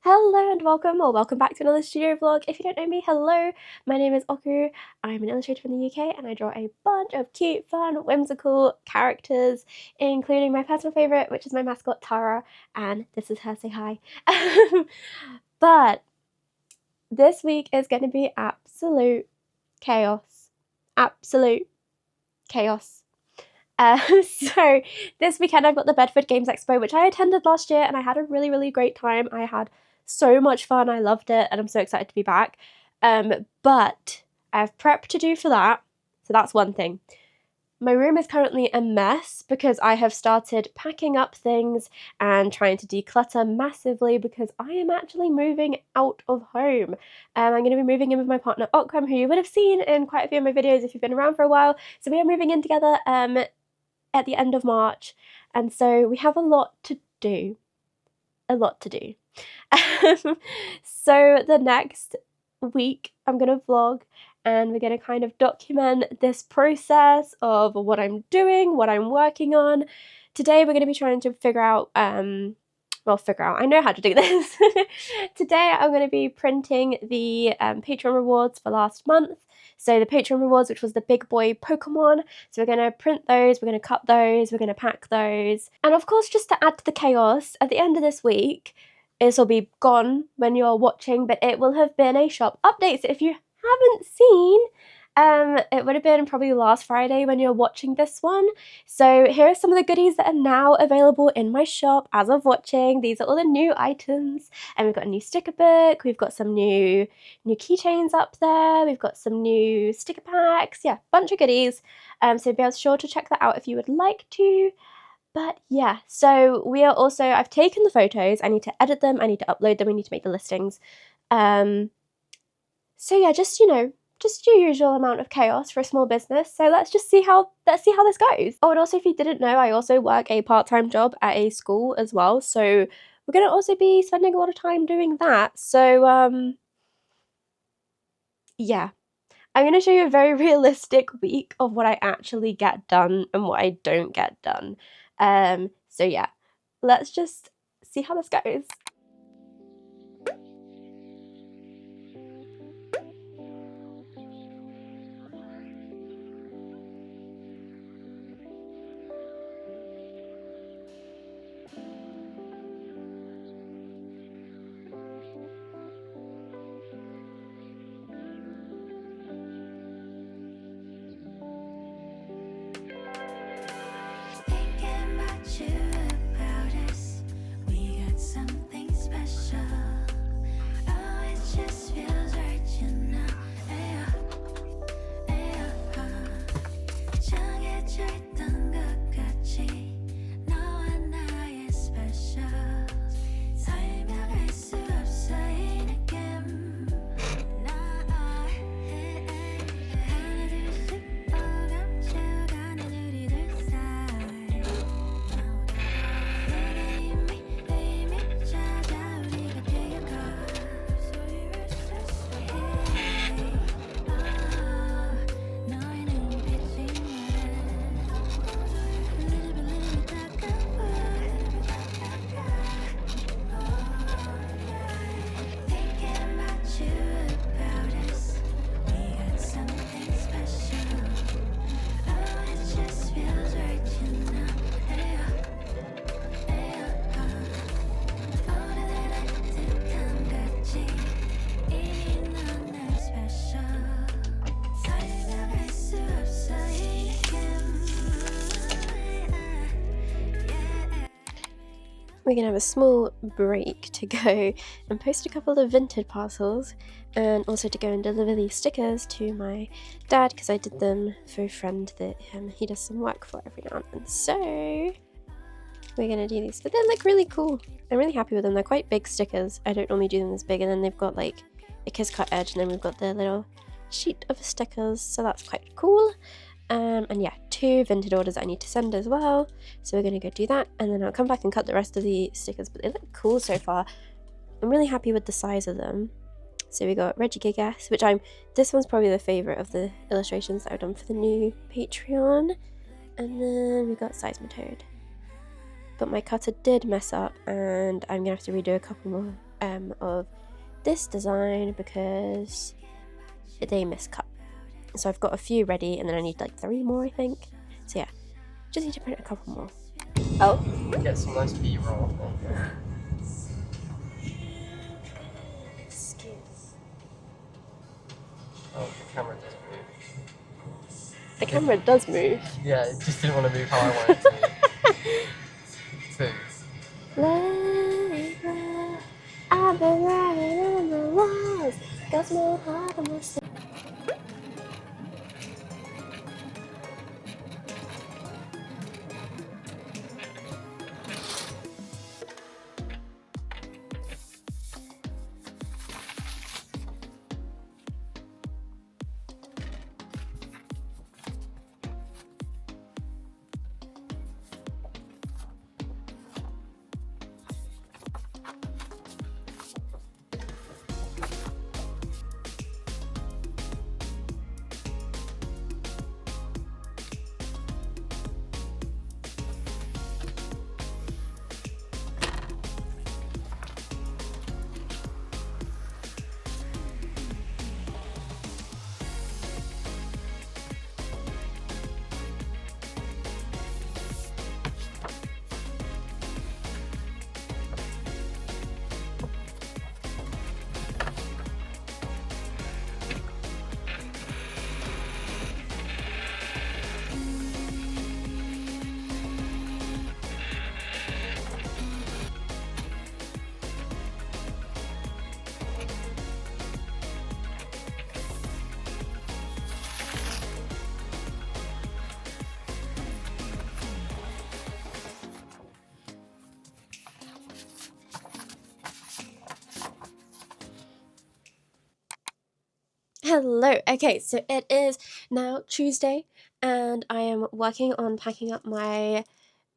Hello and welcome or welcome back to another studio vlog. If you don't know me, hello, my name is Oku. I'm an illustrator from the UK and I draw a bunch of cute, fun, whimsical characters, including my personal favourite, which is my mascot Tara, and this is her, say hi. But this week is going to be absolute chaos. Absolute chaos. So this weekend I've got the Bedford Games Expo, which I attended last year and I had a really great time. I had so much fun, I loved it, and I'm so excited to be back. But I have prep to do for that, so that's one thing. My room is currently a mess because I have started packing up things and trying to declutter massively because I am actually moving out of home. I'm going to be moving in with my partner Okram, who you would have seen in quite a few of my videos if you've been around for a while. So we are moving in together at the end of March, and so we have a lot to do. So the next week I'm gonna vlog and we're gonna kind of document this process of what I'm doing, what I'm working on. Today we're gonna be trying to figure out, I know how to do this. Today I'm going to be printing the Patreon rewards for last month. So the Patreon rewards, which was the big boy Pokemon. So we're going to print those, we're going to cut those, we're going to pack those. And of course, just to add to the chaos, at the end of this week, this will be gone when you're watching, but it will have been a shop update. So if you haven't seen, it would have been probably last Friday when you're watching this one. So here are some of the goodies that are now available in my shop as of watching. These are all the new items, and we've got a new sticker book, we've got some new keychains up there, we've got some new sticker packs, yeah, bunch of goodies. So be sure to check that out if you would like to. But yeah, so we are also, I've taken the photos, I need to edit them, I need to upload them, we need to make the listings. So yeah, just your usual amount of chaos for a small business. So let's see how this goes. Oh, and also if you didn't know, I also work a part-time job at a school as well. So we're gonna also be spending a lot of time doing that. So yeah. I'm gonna show you a very realistic week of what I actually get done and what I don't get done. So yeah, let's just see how this goes. We're going to have a small break to go and post a couple of vintage parcels, and also to go and deliver these stickers to my dad because I did them for a friend that he does some work for every now and then. So we're going to do these, but they look really cool. I'm really happy with them. They're quite big stickers. I don't normally do them this big, and then they've got like a kiss cut edge, and then we've got the little sheet of stickers, so that's quite cool. And yeah, 2 vintage orders I need to send as well, so we're going to go do that, and then I'll come back and cut the rest of the stickers, but they look cool so far. I'm really happy with the size of them. So we got Reggie Gigas, which this one's probably the favourite of the illustrations that I've done for the new Patreon, and then we got Seismitoad. But my cutter did mess up, and I'm going to have to redo a couple more of this design because they miscut. So I've got a few ready, and then I need like 3 more, I think. So yeah, just need to print a couple more. Oh, get some nice B-roll. Oh, the camera does move. The camera does move. Yeah, it just didn't want to move how I wanted it to. I've been writing on the walls, 'cause my heart almost. Hello. Okay, so it is now Tuesday, and I am working on packing up my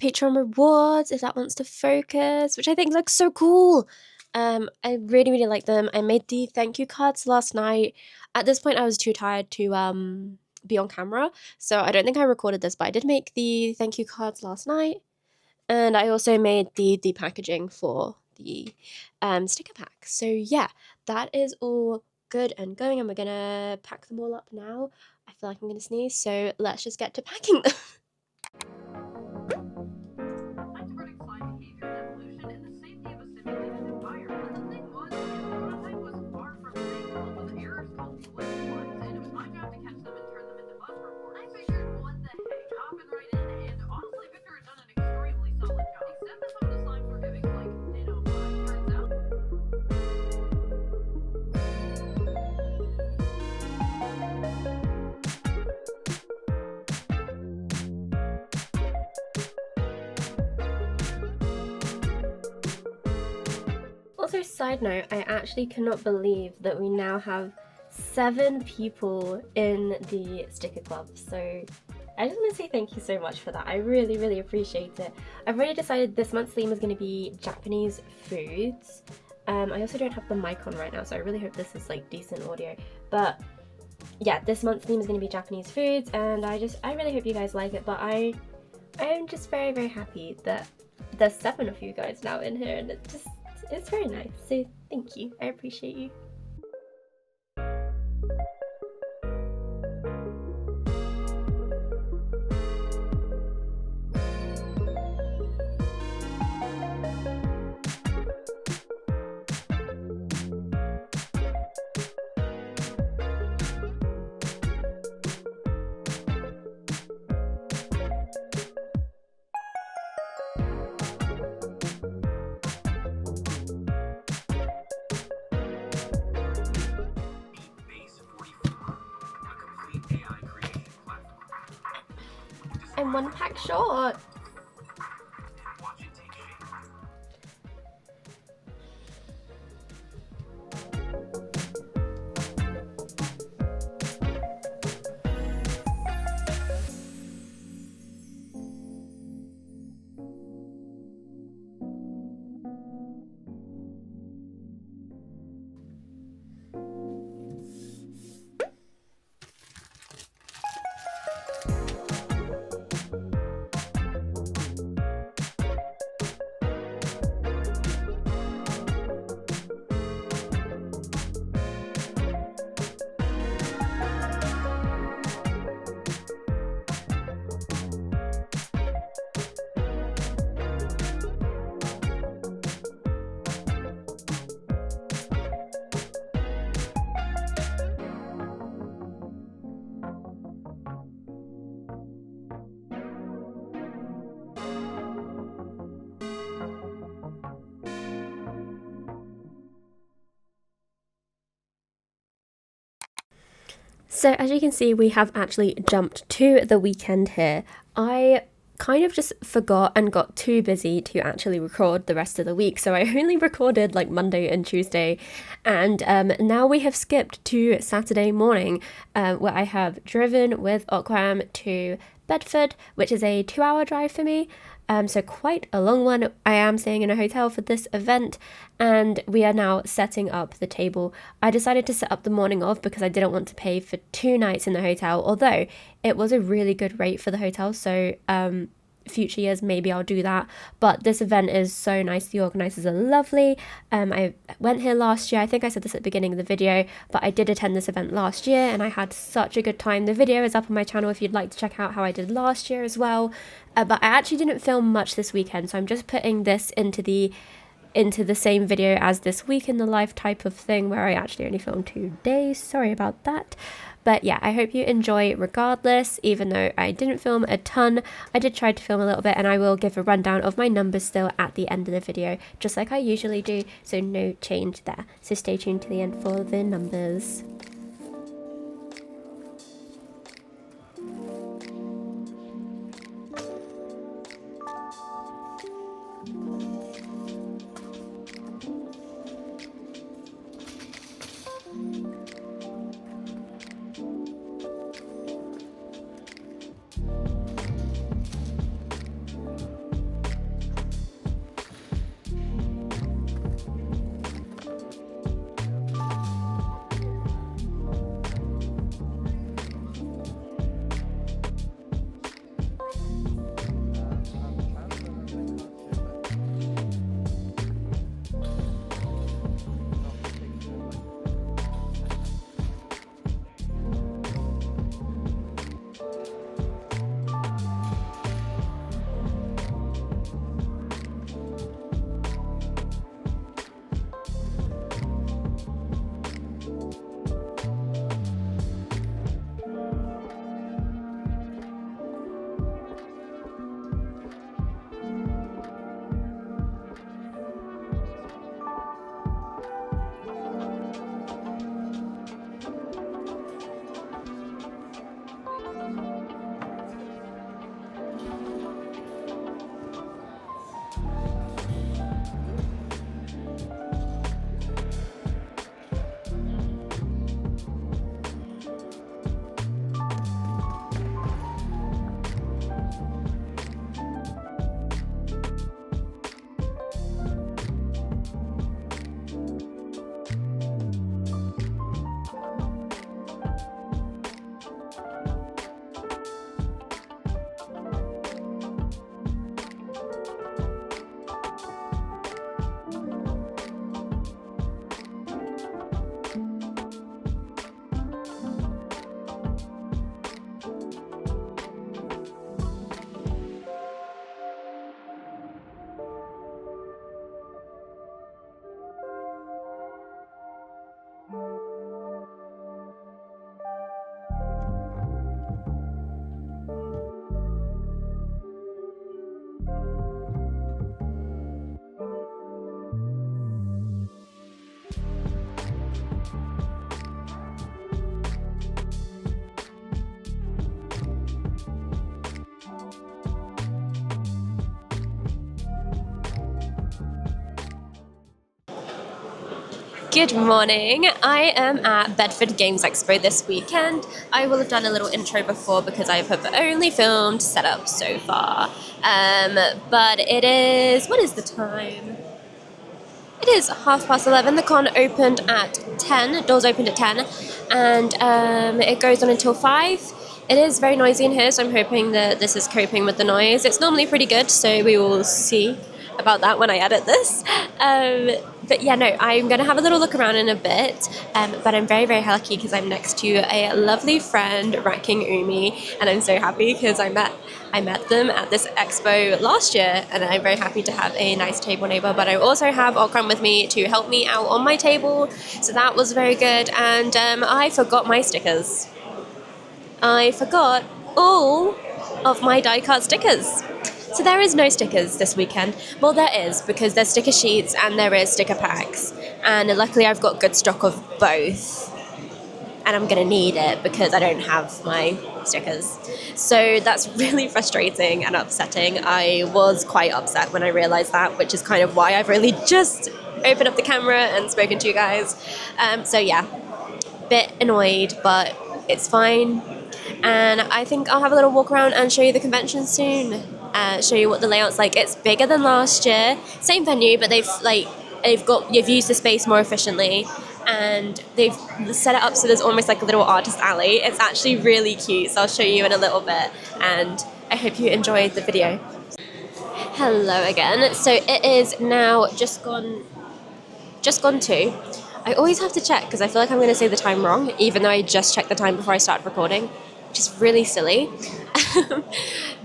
Patreon rewards, if that wants to focus, which I think looks so cool. I really, really like them. I made the thank you cards last night. At this point, I was too tired to be on camera, so I don't think I recorded this, but I did make the thank you cards last night, and I also made the packaging for the sticker pack. So yeah, that is all good and going, and we're gonna pack them all up now. I feel like I'm gonna sneeze, so let's just get to packing them. Also, side note, I actually cannot believe that we now have 7 people in the sticker club, so I just want to say thank you so much for that. I really, really appreciate it. I've already decided this month's theme is going to be Japanese foods. I also don't have the mic on right now, so I really hope this is like decent audio, but yeah, this month's theme is going to be Japanese foods, and I really hope you guys like it. But I am just very, very happy that there's 7 of you guys now in here, and it's very nice, so thank you. I appreciate you. I'm 1 pack short. So as you can see, we have actually jumped to the weekend here. I kind of just forgot and got too busy to actually record the rest of the week, so I only recorded like Monday and Tuesday, and now we have skipped to Saturday morning, where I have driven with Okwam to Bedford, which is a 2-hour drive for me. So quite a long one. I am staying in a hotel for this event, and we are now setting up the table. I decided to set up the morning of because I didn't want to pay for 2 nights in the hotel, although it was a really good rate for the hotel, so future years maybe I'll do that. But this event is so nice. The organisers are lovely. I went here last year. I think I said this at the beginning of the video, but I did attend this event last year and I had such a good time. The video is up on my channel if you'd like to check out how I did last year as well. But I actually didn't film much this weekend, so I'm just putting this into the same video as this week in the life type of thing, where I actually only filmed 2 days. Sorry about that. But yeah, I hope you enjoy regardless, even though I didn't film a ton. I did try to film a little bit, and I will give a rundown of my numbers still at the end of the video, just like I usually do, so no change there. So stay tuned to the end for the numbers. Good morning. I am at Bedford Games Expo this weekend. I will have done a little intro before because I have only filmed setup so far. But it is, what is the time? It is 11:30. The con opened at 10, doors opened at 10, and it goes on until 5. It is very noisy in here, so I'm hoping that this is coping with the noise. It's normally pretty good, so we will see about that when I edit this. But yeah, no, I'm going to have a little look around in a bit, but I'm very, very lucky because I'm next to a lovely friend, Racking Umi, and I'm so happy because I met them at this expo last year, and I'm very happy to have a nice table neighbor. But I also have Okram with me to help me out on my table, so that was very good. And I forgot my stickers. I forgot all of my die cut stickers. So there is no stickers this weekend. Well, there is, because there's sticker sheets and there is sticker packs. And luckily I've got good stock of both. and I'm gonna need it because I don't have my stickers. So that's really frustrating and upsetting. I was quite upset when I realized that, which is kind of why I've really just opened up the camera and spoken to you guys. So yeah, bit annoyed, but it's fine. And I think I'll have a little walk around and show you the convention soon. Show you what the layout's like. It's bigger than last year, same venue, but you've used the space more efficiently, and they've set it up so there's almost like a little artist alley. It's actually really cute, so I'll show you in a little bit, and I hope you enjoyed the video. Hello again. So it is now just gone 2. I always have to check because I feel like I'm going to say the time wrong, even though I just checked the time before I started recording, which is really silly.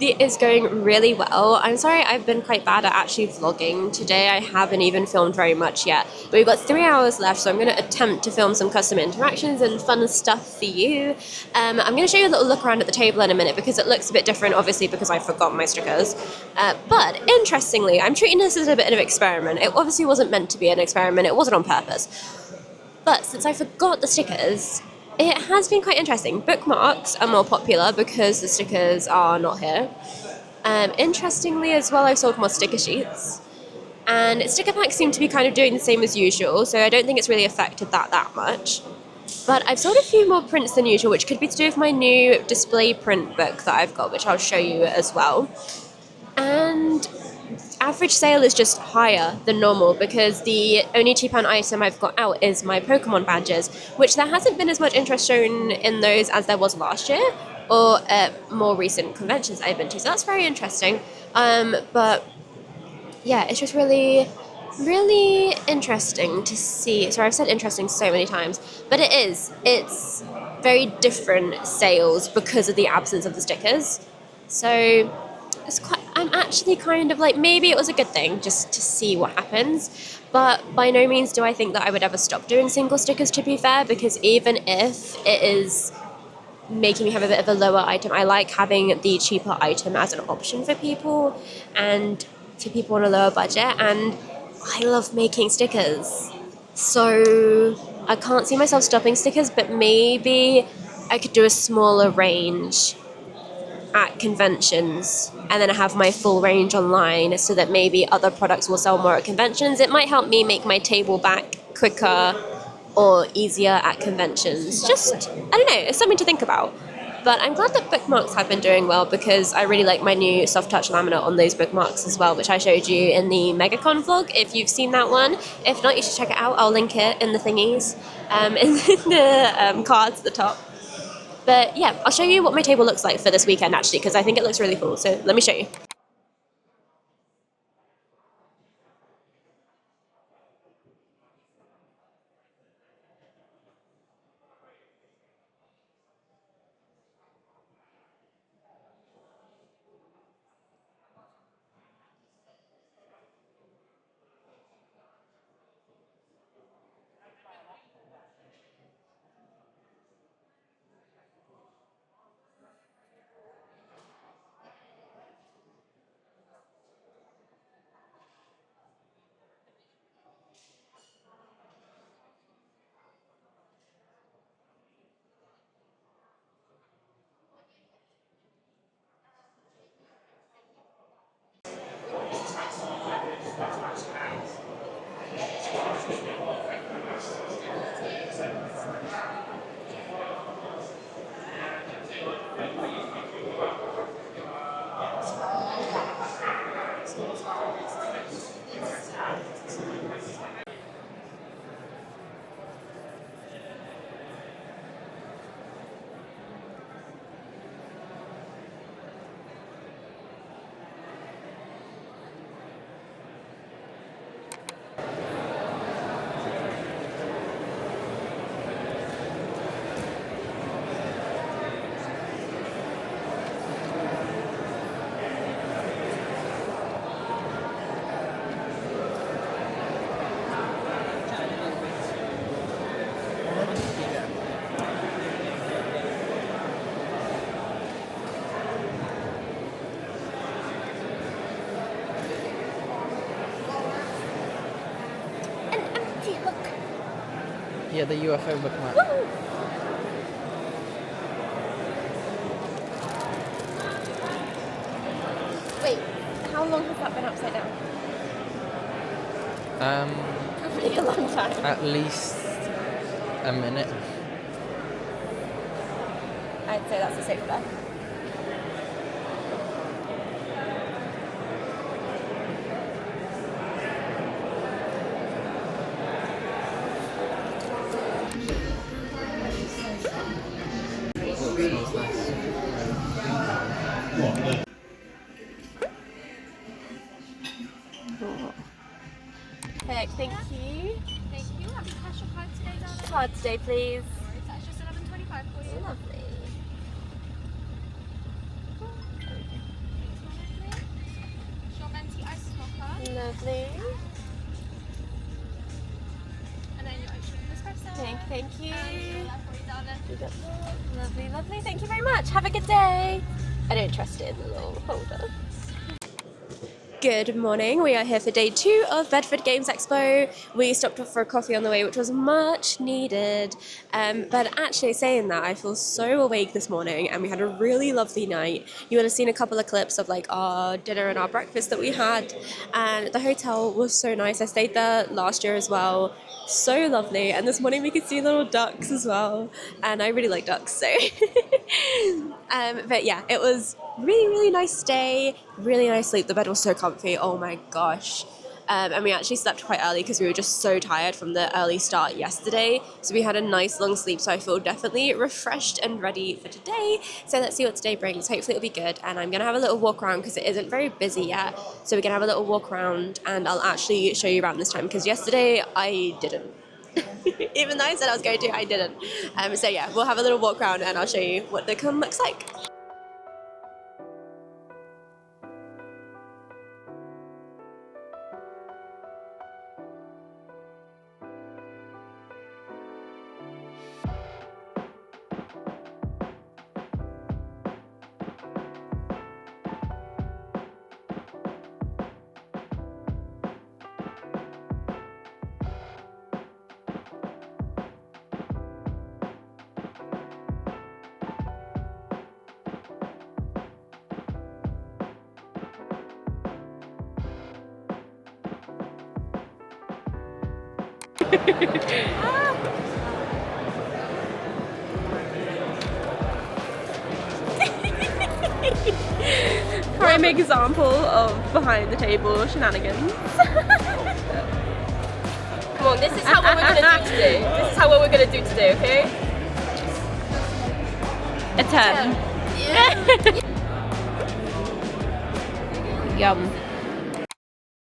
It is going really well. I'm sorry I've been quite bad at actually vlogging today. I haven't even filmed very much yet. But we've got 3 hours left, so I'm going to attempt to film some customer interactions and fun stuff for you. I'm going to show you a little look around at the table in a minute because it looks a bit different, obviously, because I forgot my stickers. But interestingly, I'm treating this as a bit of an experiment. It obviously wasn't meant to be an experiment. It wasn't on purpose. But since I forgot the stickers, it has been quite interesting. Bookmarks are more popular because the stickers are not here. Interestingly as well, I've sold more sticker sheets. And sticker packs seem to be kind of doing the same as usual, so I don't think it's really affected that much. But I've sold a few more prints than usual, which could be to do with my new display print book that I've got, which I'll show you as well. And average sale is just higher than normal because the only £2 item I've got out is my Pokemon badges, which there hasn't been as much interest shown in those as there was last year or at more recent conventions I've been to. So that's very interesting. But yeah, it's just really, really interesting to see. Sorry, I've said interesting so many times, but it is. It's very different sales because of the absence of the stickers. So I'm actually kind of like, maybe it was a good thing just to see what happens, but by no means do I think that I would ever stop doing single stickers, to be fair, because even if it is making me have a bit of a lower item, I like having the cheaper item as an option for people and for people on a lower budget, and I love making stickers. So I can't see myself stopping stickers, but maybe I could do a smaller range at conventions and then I have my full range online so that maybe other products will sell more at conventions. It might help me make my table back quicker or easier at conventions. Just, I don't know, it's something to think about. But I'm glad that bookmarks have been doing well because I really like my new soft touch laminate on those bookmarks as well, which I showed you in the MegaCon vlog, if you've seen that one. If not, you should check it out. I'll link it in the thingies, in the cards at the top. But yeah, I'll show you what my table looks like for this weekend actually, because I think it looks really cool. So let me show you. Yeah, the UFO bookmark. Woo! How long has that been upside down? Probably a long time. At least a minute. I'd say that's a safe bet. Perfect, thank you. Thank you. Have you cash or card today, darling? Card today, please. That's just 11.25 for you. Lovely. Your venti ice mocha. Lovely. And then your ocean espresso. Thank you. That for you, darling. Lovely, lovely. Thank you very much. Have a good day. I don't trust it in the little holder. Good morning. We are here for day 2 of Bedford Games Expo. We stopped off for a coffee on the way, which was much needed. But actually saying that, I feel so awake this morning and we had a really lovely night. You would have seen a couple of clips of like our dinner and our breakfast that we had. And the hotel was so nice. I stayed there last year as well. So lovely. And this morning we could see little ducks as well. And I really like ducks, so. But yeah, it was really nice day, really nice sleep. The bed was so comfy, oh my gosh. And we actually slept quite early because we were just so tired from the early start yesterday. So we had a nice long sleep, so I feel definitely refreshed and ready for today. So let's see what today brings. Hopefully it'll be good. And I'm gonna have a little walk around because it isn't very busy yet. So we're gonna have a little walk around and I'll actually show you around this time because yesterday I didn't. Even though I said I was going to, I didn't. So yeah, we'll have a little walk around and I'll show you what the con looks like. Prime example of behind the table shenanigans. Come on, this is how what we're gonna do today. This is how what we're gonna do today, okay? A 10. Yum.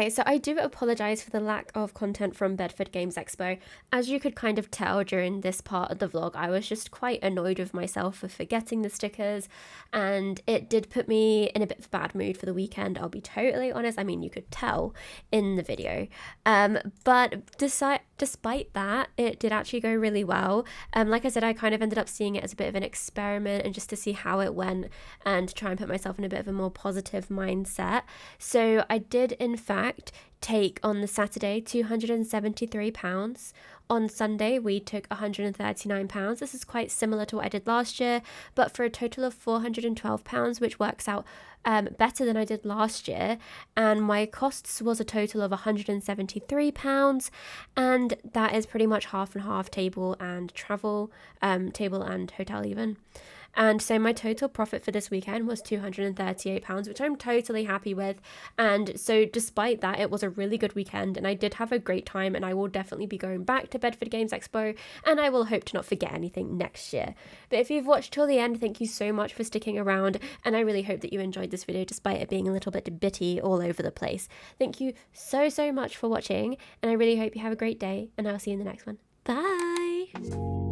Okay, so I do apologise for the lack of content from Bedford Games Expo. As you could kind of tell during this part of the vlog, I was just quite annoyed with myself for forgetting the stickers, and it did put me in a bit of a bad mood for the weekend, I'll be totally honest. I mean, you could tell in the video. But despite that, it did actually go really well. Like I said, I kind of ended up seeing it as a bit of an experiment and just to see how it went and to try and put myself in a bit of a more positive mindset. So I did, in fact, take on the Saturday £273. On Sunday we took £139. This is quite similar to what I did last year, but for a total of £412, which works out better than I did last year. And my costs was a total of £173, and that is pretty much half and half, table and travel, table and hotel even. And so my total profit for this weekend was £238, which I'm totally happy with. And so despite that, it was a really good weekend and I did have a great time, and I will definitely be going back to Bedford Games Expo, and I will hope to not forget anything next year. But if you've watched till the end, thank you so much for sticking around, and I really hope that you enjoyed this video despite it being a little bit bitty all over the place. Thank you so much for watching, and I really hope you have a great day, and I'll see you in the next one. Bye!